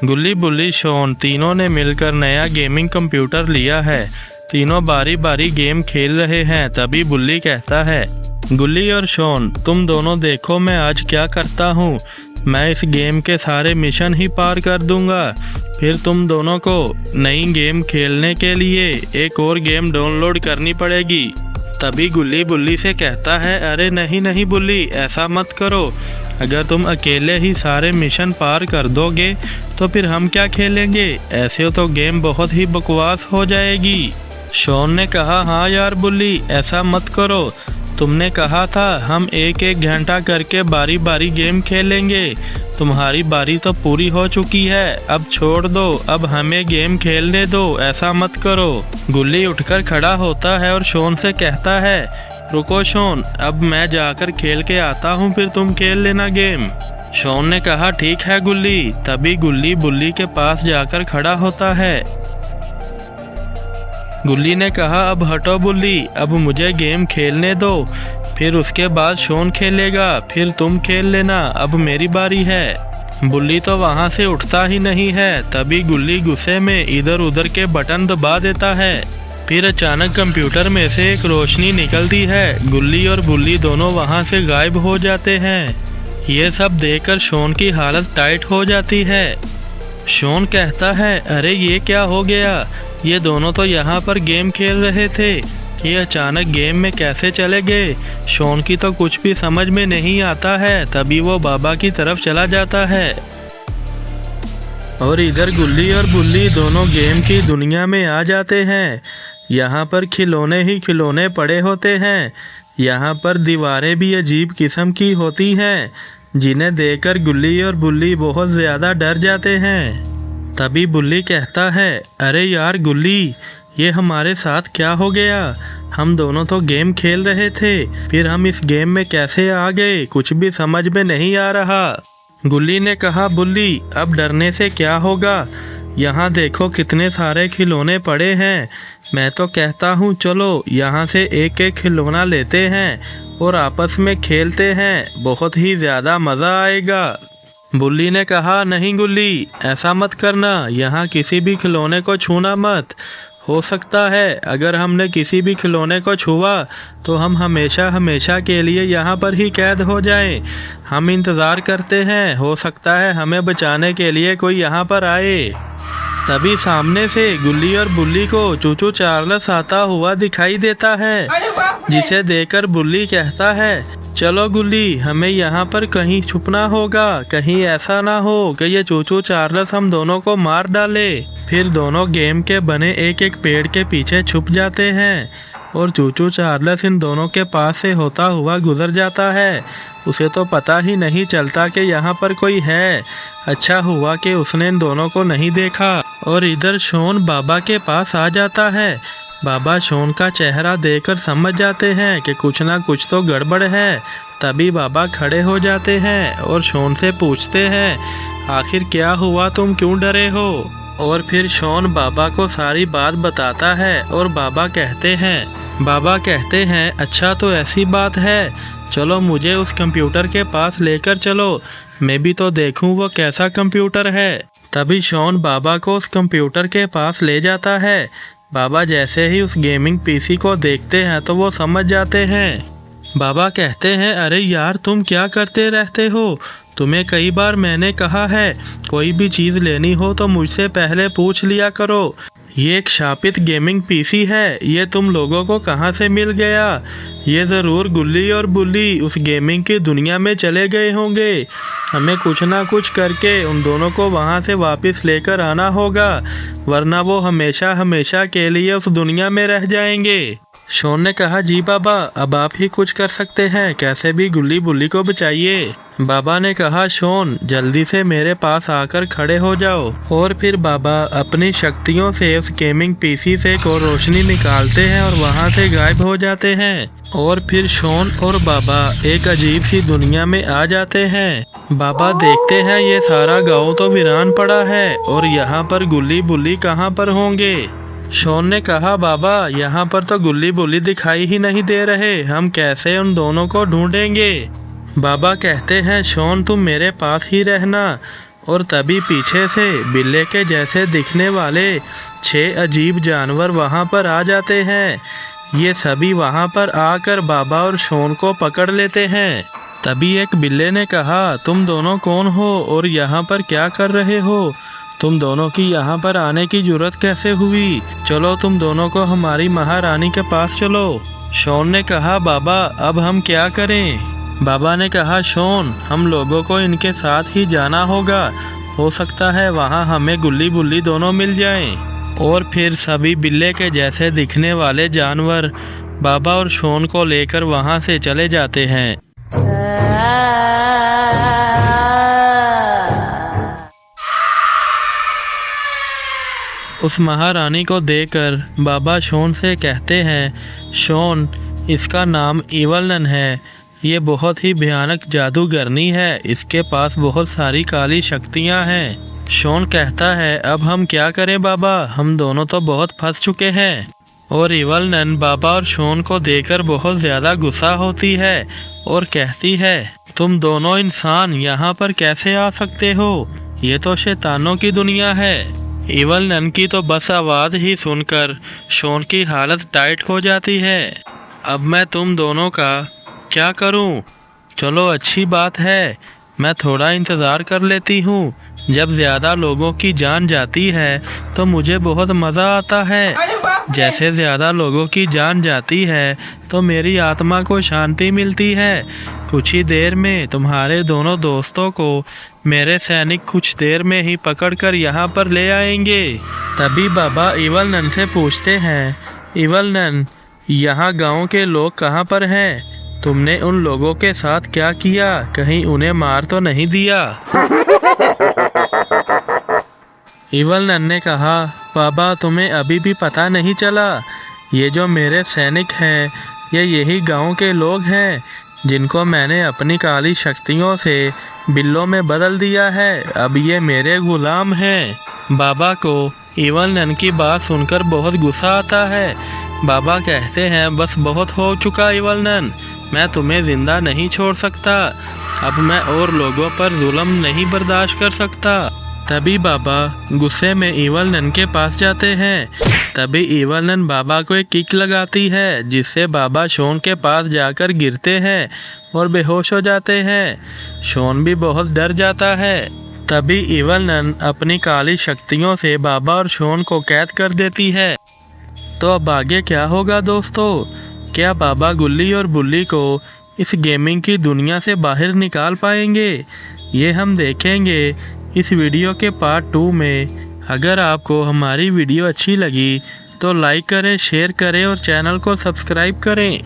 गुल्ली बुल्ली शॉन तीनों ने मिलकर नया गेमिंग कंप्यूटर लिया है। तीनों बारी बारी गेम खेल रहे हैं। तभी बुल्ली कहता है, गुल्ली और शॉन तुम दोनों देखो मैं आज क्या करता हूँ। मैं इस गेम के सारे मिशन ही पार कर दूंगा। फिर तुम दोनों को नई गेम खेलने के लिए एक और गेम डाउनलोड करनी पड़ेगी। तभी गुल्ली बुल्ली से कहता है, अरे नहीं नहीं बुल्ली, ऐसा मत करो। अगर तुम अकेले ही सारे मिशन पार कर दोगे तो फिर हम क्या खेलेंगे। ऐसे तो गेम बहुत ही बकवास हो जाएगी। शॉन ने कहा, हाँ यार बुल्ली, ऐसा मत करो। तुमने कहा था हम एक एक घंटा करके बारी बारी गेम खेलेंगे। तुम्हारी बारी तो पूरी हो चुकी है, अब छोड़ दो। अब हमें गेम खेलने दो, ऐसा मत करो। गुल्ली उठकर खड़ा होता है और शॉन से कहता है, रुको शॉन, अब मैं जाकर खेल के आता हूँ, फिर तुम खेल लेना गेम। शॉन ने कहा, ठीक है गुल्ली। तभी गुल्ली बुल्ली के पास जाकर खड़ा होता है। गुल्ली ने कहा, अब हटो बुल्ली, अब मुझे गेम खेलने दो। फिर उसके बाद शॉन खेलेगा, फिर तुम खेल लेना, अब मेरी बारी है। बुल्ली तो वहाँ से उठता ही नहीं है। तभी गुल्ली गुस्से में इधर उधर के बटन दबा देता है। फिर अचानक कंप्यूटर में से एक रोशनी निकलती है। गुल्ली और बुल्ली दोनों वहाँ से गायब हो जाते हैं। ये सब देखकर शॉन की हालत टाइट हो जाती है। शॉन कहता है, अरे ये क्या हो गया। ये दोनों तो यहाँ पर गेम खेल रहे थे, ये अचानक गेम में कैसे चले गए। शॉन की तो कुछ भी समझ में नहीं आता है। तभी वो बाबा की तरफ चला जाता है और इधर गुल्ली और बुल्ली दोनों गेम की दुनिया में आ जाते हैं। यहाँ पर खिलौने ही खिलौने पड़े होते हैं। यहाँ पर दीवारें भी अजीब किस्म की होती हैं, जिन्हें देखकर गुल्ली और बुल्ली बहुत ज़्यादा डर जाते हैं। तभी बुल्ली कहता है, अरे यार गुल्ली, ये हमारे साथ क्या हो गया। हम दोनों तो गेम खेल रहे थे, फिर हम इस गेम में कैसे आ गए, कुछ भी समझ में नहीं आ रहा। गुल्ली ने कहा, बुल्ली अब डरने से क्या होगा। यहाँ देखो कितने सारे खिलौने पड़े हैं। मैं तो कहता हूँ चलो यहाँ से एक एक खिलौना लेते हैं और आपस में खेलते हैं, बहुत ही ज़्यादा मज़ा आएगा। बुल्ली ने कहा, नहीं गुल्ली, ऐसा मत करना। यहाँ किसी भी खिलौने को छूना मत। हो सकता है अगर हमने किसी भी खिलौने को छुआ तो हम हमेशा हमेशा के लिए यहाँ पर ही कैद हो जाएं। हम इंतज़ार करते हैं, हो सकता है हमें बचाने के लिए कोई यहाँ पर आए। तभी सामने से गुल्ली और बुल्ली को चूचू चार्ल्स आता हुआ दिखाई देता है, जिसे देखकर बुल्ली कहता है, चलो गुल्ली, हमें यहाँ पर कहीं छुपना होगा, कहीं ऐसा ना हो कि ये चूचू चार्ल्स हम दोनों को मार डाले। फिर दोनों गेम के बने एक एक पेड़ के पीछे छुप जाते हैं और चूचू चार्ल्स इन दोनों के पास से होता हुआ गुजर जाता है। उसे तो पता ही नहीं चलता कि यहाँ पर कोई है। अच्छा हुआ कि उसने इन दोनों को नहीं देखा। और इधर शॉन बाबा के पास आ जाता है। बाबा शॉन का चेहरा देखकर समझ जाते हैं कि कुछ ना कुछ तो गड़बड़ है। तभी बाबा खड़े हो जाते हैं और शॉन से पूछते हैं, आखिर क्या हुआ, तुम क्यों डरे हो। और फिर शॉन बाबा को सारी बात बताता है और बाबा कहते हैं, अच्छा तो ऐसी बात है, चलो मुझे उस कंप्यूटर के पास लेकर चलो, मैं भी तो देखूं वो कैसा कंप्यूटर है। तभी शॉन बाबा को उस कंप्यूटर के पास ले जाता है। बाबा जैसे ही उस गेमिंग पीसी को देखते हैं तो वो समझ जाते हैं। बाबा कहते हैं, अरे यार तुम क्या करते रहते हो। तुम्हें कई बार मैंने कहा है कोई भी चीज़ लेनी हो तो मुझसे पहले पूछ लिया करो। ये एक शापित गेमिंग पीसी है, ये तुम लोगों को कहाँ से मिल गया। ये ज़रूर गुल्ली और बुल्ली उस गेमिंग की दुनिया में चले गए होंगे। हमें कुछ ना कुछ करके उन दोनों को वहाँ से वापस लेकर आना होगा, वरना वो हमेशा हमेशा के लिए उस दुनिया में रह जाएंगे। शॉन ने कहा, जी बाबा, अब आप ही कुछ कर सकते हैं, कैसे भी गुल्ली बुल्ली को बचाइए। बाबा ने कहा, शॉन जल्दी से मेरे पास आकर खड़े हो जाओ। और फिर बाबा अपनी शक्तियों से उस गेमिंग पीसी से को रोशनी निकालते हैं और वहां से गायब हो जाते हैं। और फिर शॉन और बाबा एक अजीब सी दुनिया में आ जाते हैं। बाबा देखते हैं ये सारा गाँव तो वीरान पड़ा है और यहाँ पर गुल्ली बुल्ली कहाँ पर होंगे। शॉन ने कहा, बाबा यहाँ पर तो गुल्ली बुल्ली दिखाई ही नहीं दे रहे, हम कैसे उन दोनों को ढूंढेंगे। बाबा कहते हैं, शॉन तुम मेरे पास ही रहना और तभी पीछे से बिल्ले के जैसे दिखने वाले 6 अजीब जानवर वहाँ पर आ जाते हैं। ये सभी वहाँ पर आकर बाबा और शॉन को पकड़ लेते हैं। तभी एक बिल्ले ने कहा, तुम दोनों कौन हो और यहाँ पर क्या कर रहे हो? तुम दोनों की यहाँ पर आने की जरूरत कैसे हुई? चलो तुम दोनों को हमारी महारानी के पास चलो। शॉन ने कहा, बाबा अब हम क्या करें? बाबा ने कहा, शॉन हम लोगों को इनके साथ ही जाना होगा। हो सकता है वहाँ हमें गुल्ली बुल्ली दोनों मिल जाएं। और फिर सभी बिल्ले के जैसे दिखने वाले जानवर बाबा और शॉन को लेकर वहाँ से चले जाते हैं। उस महारानी को देखकर बाबा शॉन से कहते हैं, शॉन इसका नाम इवल नन है। ये बहुत ही भयानक जादूगरनी है। इसके पास बहुत सारी काली शक्तियाँ हैं। शॉन कहता है, अब हम क्या करें बाबा, हम दोनों तो बहुत फंस चुके हैं। और इवल नन बाबा और शॉन को देखकर बहुत ज़्यादा गुस्सा होती है और कहती है, तुम दोनों इंसान यहाँ पर कैसे आ सकते हो? ये तो शैतानों की दुनिया है। इवल नन की तो बस आवाज़ ही सुनकर शॉन की हालत टाइट हो जाती है। अब मैं तुम दोनों का क्या करूं? चलो अच्छी बात है, मैं थोड़ा इंतज़ार कर लेती हूँ। जब ज़्यादा लोगों की जान जाती है तो मुझे बहुत मज़ा आता है। जैसे ज़्यादा लोगों की जान जाती है तो मेरी आत्मा को शांति मिलती है। कुछ ही देर में तुम्हारे दोनों दोस्तों को मेरे सैनिक कुछ देर में ही पकड़कर यहाँ पर ले आएंगे। तभी बाबा इवल नन से पूछते हैं, इवल नन यहाँ गांव के लोग कहाँ पर हैं? तुमने उन लोगों के साथ क्या किया? कहीं उन्हें मार तो नहीं दिया? इवल नन ने कहा, बाबा तुम्हें अभी भी पता नहीं चला? ये जो मेरे सैनिक हैं ये यही गांव के लोग हैं जिनको मैंने अपनी काली शक्तियों से बिल्लों में बदल दिया है। अब ये मेरे गुलाम हैं। बाबा को इवल नन की बात सुनकर बहुत गुस्सा आता है। बाबा कहते हैं, बस बहुत हो चुका इवल नन, मैं तुम्हें ज़िंदा नहीं छोड़ सकता। अब मैं और लोगों पर जुल्म नहीं बर्दाश्त कर सकता। तभी बाबा गुस्से में इवल नन के पास जाते हैं। तभी इवल नन बाबा को एक किक लगाती है जिससे बाबा शॉन के पास जाकर गिरते हैं और बेहोश हो जाते हैं। शॉन भी बहुत डर जाता है। तभी इवल नन अपनी काली शक्तियों से बाबा और शॉन को कैद कर देती है। तो अब आगे क्या होगा दोस्तों? क्या बाबा गुल्ली और बुल्ली को इस गेमिंग की दुनिया से बाहर निकाल पाएंगे? ये हम देखेंगे इस वीडियो के पार्ट 2 में। अगर आपको हमारी वीडियो अच्छी लगी तो लाइक करें, शेयर करें और चैनल को सब्सक्राइब करें।